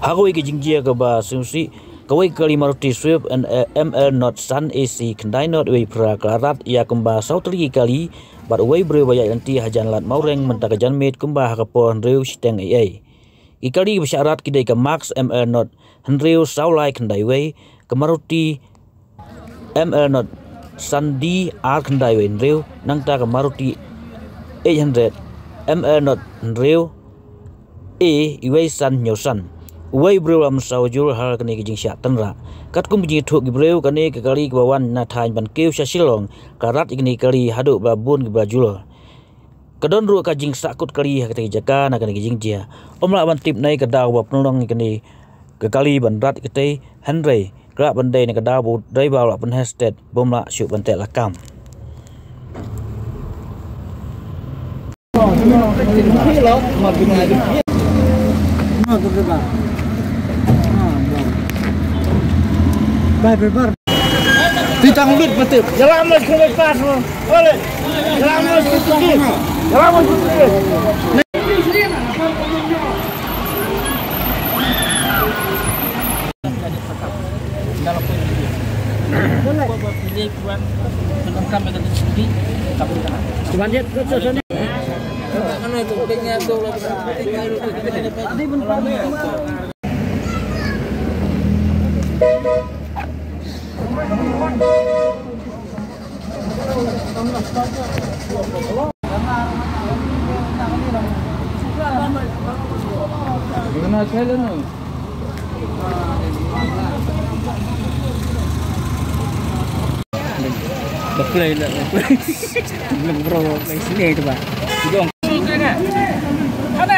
Aku iki jingjia ke ba sungsi kawai kali Maruti Swift and ML not Sun AC kendai not Uwei pra klarat ia kemba sautri kali bat Uwei Briew bayak nanti hajan lat Mawreng mentaka janmit kemba hakapon Briew siteng AI. Ikali bersyarat kidai ke Max ML not Henry saulai kendai Uwei ke Maruti ML not Sun D R kendai Uwei Briew nangta ke Maruti 800 ML not Henry Uwei Sun Nyosan. Uwei Briew am saujul hal kini kijing syak tenra. Kat kum kijing thuk Briew kini ke kali kebawan na thain ban keu syasilong karat ikni kali haduk babun ke bajul. Kadon ru kajing sakut kali hak te jaka na kini kijing jia. Omla ban tip nai kedaw ba penolong kini ke kali ban rat kete Henry gerak bandai ni kedaw bu driver la pen hashtag bomla syuk ban tek lakam. Bar. Ditang lut betul. Jalan mas ke lepas. Oleh. Jalan mas ke tinggi. Jalan mas ke tinggi. Cuman dia sosone. Ano itu pengnya tu Gimana kalian ni? Beplay lah, beplay. Belum pro, sini itu pak. Jom. Ada.